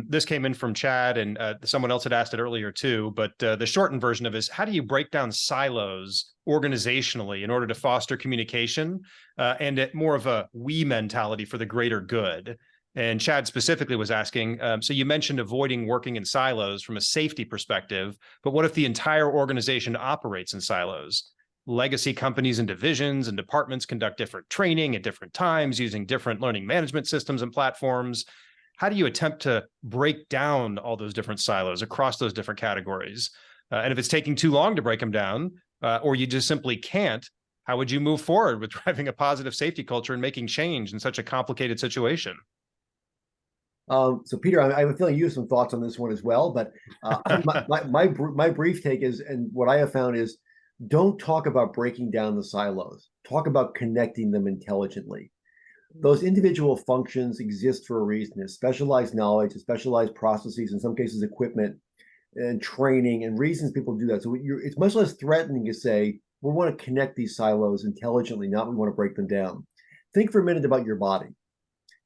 This came in from Chad, and someone else had asked it earlier too, but the shortened version of it is, how do you break down silos organizationally in order to foster communication and at more of a we mentality for the greater good? And Chad specifically was asking, so you mentioned avoiding working in silos from a safety perspective, but what if the entire organization operates in silos? Legacy companies and divisions and departments conduct different training at different times using different learning management systems and platforms. How do you attempt to break down all those different silos across those different categories? And if it's taking too long to break them down, or you just simply can't, how would you move forward with driving a positive safety culture and making change in such a complicated situation? So Peter, I have a feeling you have some thoughts on this one as well, but my brief take is, and what I have found is, don't talk about breaking down the silos. Talk about connecting them intelligently. Those individual functions exist for a reason. There's specialized knowledge, specialized processes, in some cases equipment and training, and reasons people do that. So it's much less threatening to say, we want to connect these silos intelligently, not we want to break them down. Think for a minute about your body.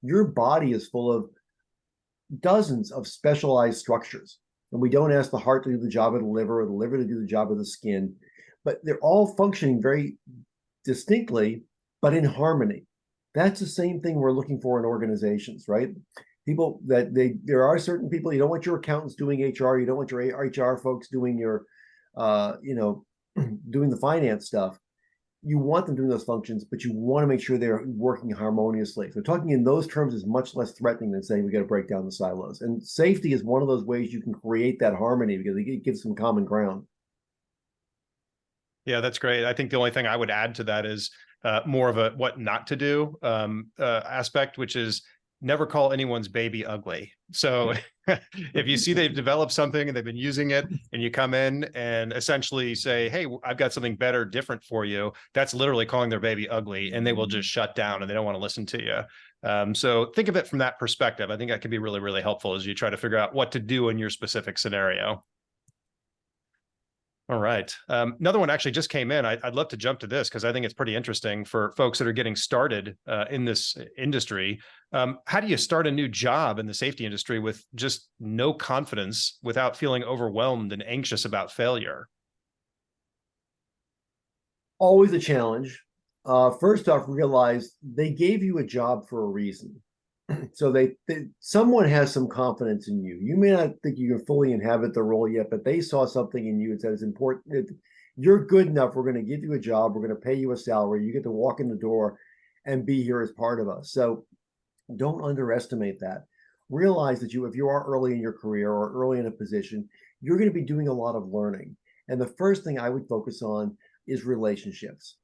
Your body is full of dozens of specialized structures. And we don't ask the heart to do the job of the liver, or the liver to do the job of the skin. But they're all functioning very distinctly, but in harmony. That's the same thing we're looking for in organizations, right? People that there are certain people, you don't want your accountants doing HR, you don't want your HR folks doing your, doing the finance stuff. You want them doing those functions, but you want to make sure they're working harmoniously. So talking in those terms is much less threatening than saying we got to break down the silos. And safety is one of those ways you can create that harmony, because it gives some common ground. Yeah, that's great. I think the only thing I would add to that is more of a what not to do aspect, which is never call anyone's baby ugly. So if you see they've developed something and they've been using it, and you come in and essentially say, hey, I've got something better, different for you, that's literally calling their baby ugly, and they will just shut down and they don't want to listen to you. So think of it from that perspective. I think that can be really, really helpful as you try to figure out what to do in your specific scenario. All right. Another one actually just came in. I'd love to jump to this because I think it's pretty interesting for folks that are getting started in this industry. How do you start a new job in the safety industry with just no confidence, without feeling overwhelmed and anxious about failure? Always a challenge. First off, realize they gave you a job for a reason. So someone has some confidence in you. You may not think you can fully inhabit the role yet, but they saw something in you and said it's important. You're good enough. We're going to give you a job. We're going to pay you a salary. You get to walk in the door and be here as part of us. So don't underestimate that. Realize that if you are early in your career or early in a position, you're going to be doing a lot of learning. And the first thing I would focus on is relationships.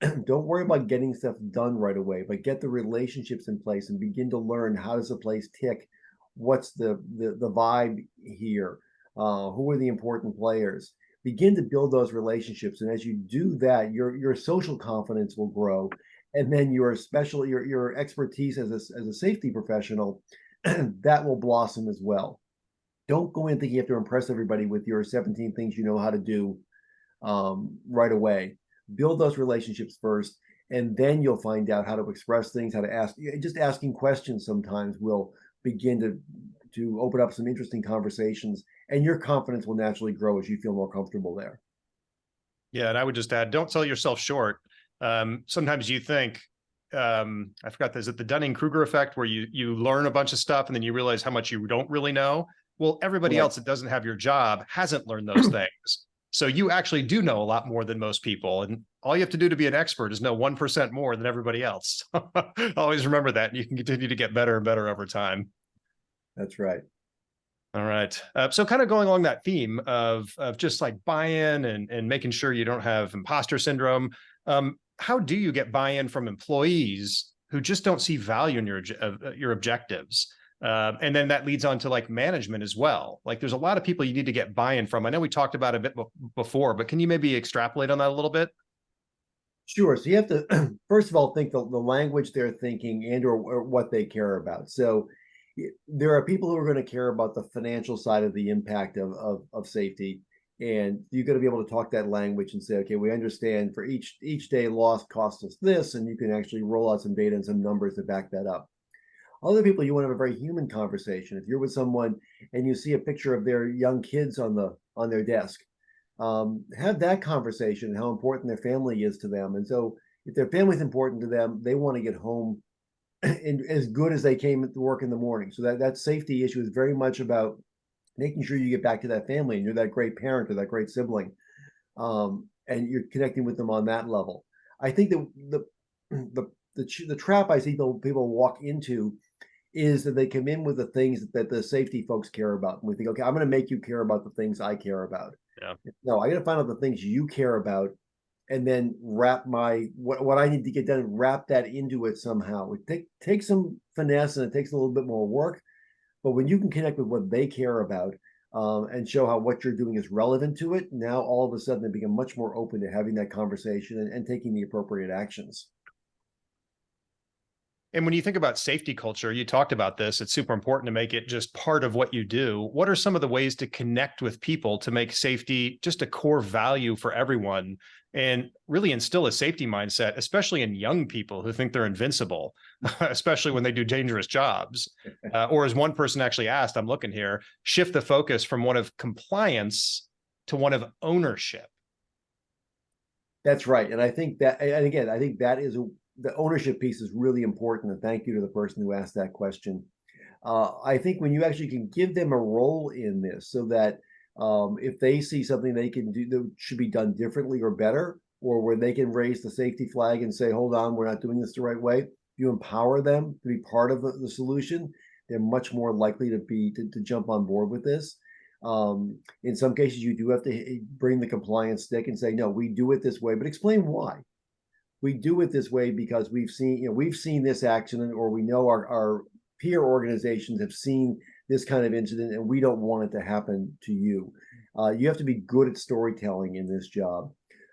don't worry about getting stuff done right away, but get the relationships in place and begin to learn, how does the place tick? What's the vibe here? Who are the important players? Begin to build those relationships, and as you do that, your social confidence will grow, and then your expertise as a safety professional that will blossom as well. Don't go in thinking you have to impress everybody with your 17 things you know how to do right away. Build those relationships first, and then you'll find out how to express things, how to ask. Just asking questions sometimes will begin to open up some interesting conversations, and your confidence will naturally grow as you feel more comfortable there. Yeah, and I would just add, don't sell yourself short. Sometimes you think, I forgot, is it the Dunning-Kruger effect, where you learn a bunch of stuff and then you realize how much you don't really know? Well, everybody else that doesn't have your job hasn't learned those things. So you actually do know a lot more than most people. And all you have to do to be an expert is know 1% more than everybody else. Always remember that. And you can continue to get better and better over time. That's right. All right. So kind of going along that theme of just like buy-in and making sure you don't have imposter syndrome. How do you get buy-in from employees who just don't see value in your objectives? And then that leads on to like management as well. Like there's a lot of people you need to get buy-in from. I know we talked about it a bit before, but can you maybe extrapolate on that a little bit? Sure. So you have to, first of all, think the language they're thinking and or what they care about. So there are people who are going to care about the financial side of the impact of safety. And you've got to be able to talk that language and say, okay, we understand for each day lost costs us this, and you can actually roll out some data and some numbers to back that up. Other people, you want to have a very human conversation. If you're with someone and you see a picture of their young kids on their desk, have that conversation and how important their family is to them. And so if their family is important to them, they want to get home and as good as they came to work in the morning. So that safety issue is very much about making sure you get back to that family and you're that great parent or that great sibling, and you're connecting with them on that level. I think that the trap I see people walk into is that they come in with the things that the safety folks care about. And we think, okay, I'm going to make you care about the things I care about. Yeah. No, I got to find out the things you care about and then wrap what I need to get done, wrap that into it somehow. It takes some finesse and it takes a little bit more work. But when you can connect with what they care about and show how what you're doing is relevant to it, now all of a sudden they become much more open to having that conversation and taking the appropriate actions. And when you think about safety culture, you talked about this, it's super important to make it just part of what you do. What are some of the ways to connect with people to make safety just a core value for everyone and really instill a safety mindset, especially in young people who think they're invincible, especially when they do dangerous jobs? Or as one person actually asked, I'm looking here, shift the focus from one of compliance to one of ownership. That's right. And I think that, and again, I think that is the ownership piece is really important. And thank you to the person who asked that question. I think when you actually can give them a role in this so that if they see something they can do that should be done differently or better, or where they can raise the safety flag and say, hold on, we're not doing this the right way. If you empower them to be part of the solution, they're much more likely to jump on board with this. In some cases, you do have to bring the compliance stick and say, no, we do it this way, but explain why. We do it this way because we've seen this accident, or we know our peer organizations have seen this kind of incident, and we don't want it to happen to you. You have to be good at storytelling in this job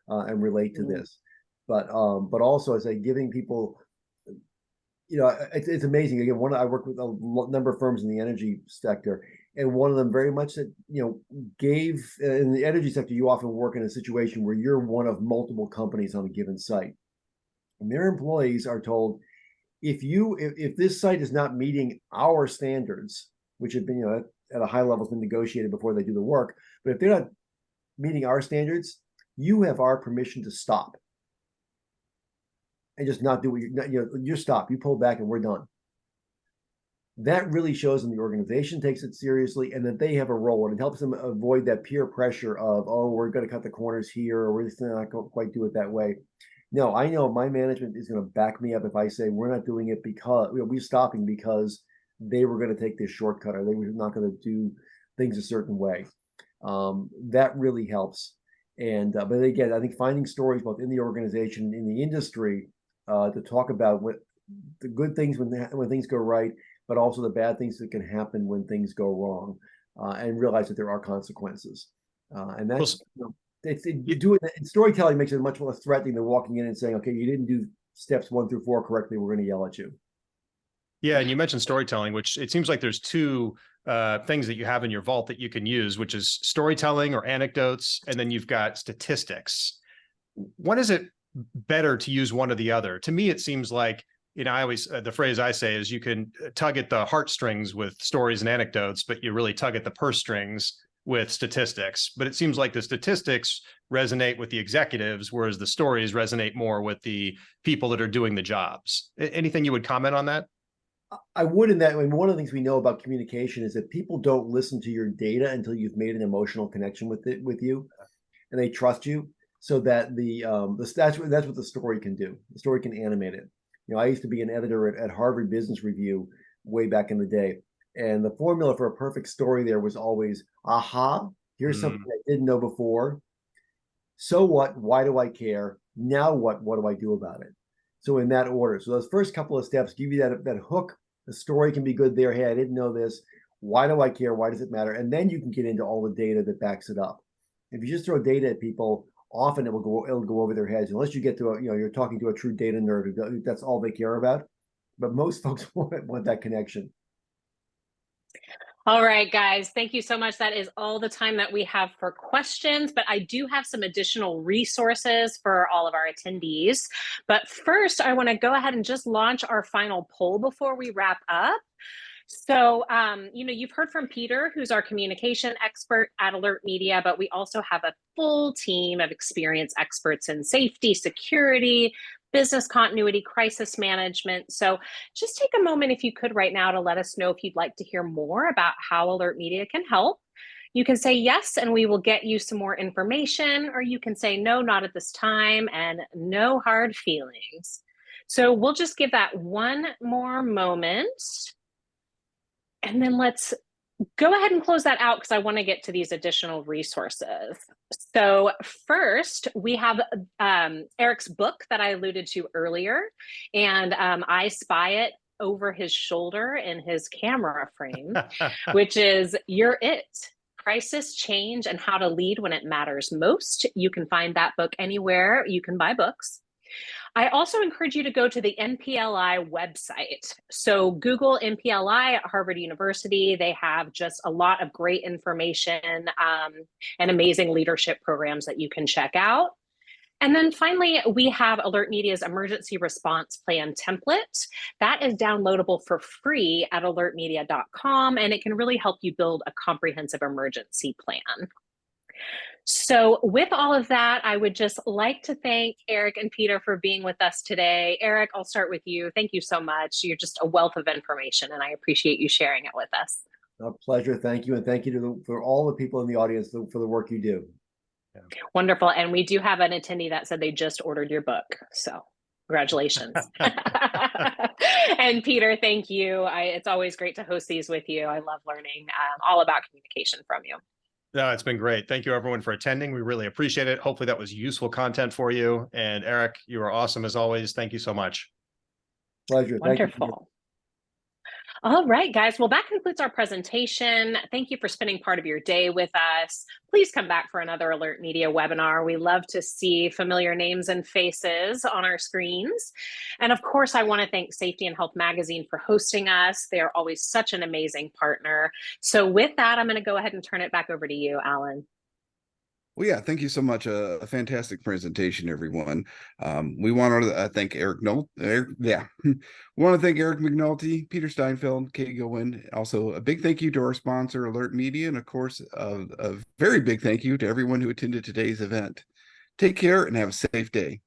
and relate to this. But also, I say, giving people, it's amazing. Again, I work with a number of firms in the energy sector, and one of them very much that gave in the energy sector. You often work in a situation where you're one of multiple companies on a given site. And their employees are told, if this site is not meeting our standards, which have been at a high level has been negotiated before they do the work, but if they're not meeting our standards, you have our permission to stop and just not do what you stop. You pull back and we're done. That really shows them the organization takes it seriously and that they have a role, and it helps them avoid that peer pressure of, oh, we're going to cut the corners here, or we're just not going to quite do it that way. No, I know my management is going to back me up if I say we're not doing it because we're stopping because they were going to take this shortcut, or they were not going to do things a certain way. That really helps. And but again, I think finding stories both in the organization, in the industry, to talk about what the good things when things go right, but also the bad things that can happen when things go wrong, and realize that there are consequences. And that's doing it, storytelling makes it much less threatening than walking in and saying, "Okay, you didn't do steps 1 through 4 correctly. We're going to yell at you." Yeah, and you mentioned storytelling, which it seems like there's two things that you have in your vault that you can use, which is storytelling or anecdotes, and then you've got statistics. When is it better to use one or the other? To me, it seems like, I always, the phrase I say is you can tug at the heartstrings with stories and anecdotes, but you really tug at the purse strings with statistics. But it seems like the statistics resonate with the executives, whereas the stories resonate more with the people that are doing the jobs. Anything you would comment on that? I would in that. I mean, one of the things we know about communication is that people don't listen to your data until you've made an emotional connection with you, and they trust you. So that that's what the story can do. The story can animate it. I used to be an editor at Harvard Business Review way back in the day, and the formula for a perfect story there was always, aha, here's something I didn't know before. So what? Why do I care? Now what? What do I do about it? So in that order. So those first couple of steps give you that hook. The story can be good there. Hey, I didn't know this. Why do I care? Why does it matter? And then you can get into all the data that backs it up. If you just throw data at people, often it'll go over their heads, unless you get to you're talking to a true data nerd who that's all they care about. But most folks want that connection. All right, guys, thank you so much. That is all the time that we have for questions, but I do have some additional resources for all of our attendees. But first, I want to go ahead and just launch our final poll before we wrap up. So, you've heard from Peter, who's our communication expert at Alert Media, but we also have a full team of experienced experts in safety, security, business continuity, crisis management. So just take a moment, if you could right now, to let us know if you'd like to hear more about how Alert Media can help. You can say yes, and we will get you some more information, or you can say no, not at this time, and no hard feelings. So we'll just give that one more moment. And then let's go ahead and close that out because I want to get to these additional resources. So first, we have Eric's book that I alluded to earlier, and I spy it over his shoulder in his camera frame, which is You're It, Crisis, Change, and How to Lead When It Matters Most. You can find that book anywhere you can buy books. I also encourage you to go to the NPLI website. So Google NPLI at Harvard University. They have just a lot of great information and amazing leadership programs that you can check out. And then finally, we have Alert Media's emergency response plan template. That is downloadable for free at alertmedia.com, and it can really help you build a comprehensive emergency plan. So with all of that, I would just like to thank Eric and Peter for being with us today. Eric, I'll start with you. Thank you so much. You're just a wealth of information, and I appreciate you sharing it with us. A pleasure. Thank you. And thank you for all the people in the audience for the work you do. Yeah. Wonderful. And we do have an attendee that said they just ordered your book. So congratulations. And Peter, thank you. It's always great to host these with you. I love learning all about communication from you. No, it's been great. Thank you, everyone, for attending. We really appreciate it. Hopefully that was useful content for you. And Eric, you are awesome as always. Thank you so much. Pleasure. Wonderful. Thank you. All right, guys. Well, that concludes our presentation. Thank you for spending part of your day with us. Please come back for another Alert Media webinar. We love to see familiar names and faces on our screens. And of course, I want to thank Safety and Health Magazine for hosting us. They are always such an amazing partner. So with that, I'm going to go ahead and turn it back over to you, Alan. Well, yeah, thank you so much. A fantastic presentation, everyone. We want to thank Eric we want to thank Eric McNulty, Peter Steinfeld, Katie Gowen. Also, a big thank you to our sponsor, Alert Media, and of course, a very big thank you to everyone who attended today's event. Take care and have a safe day.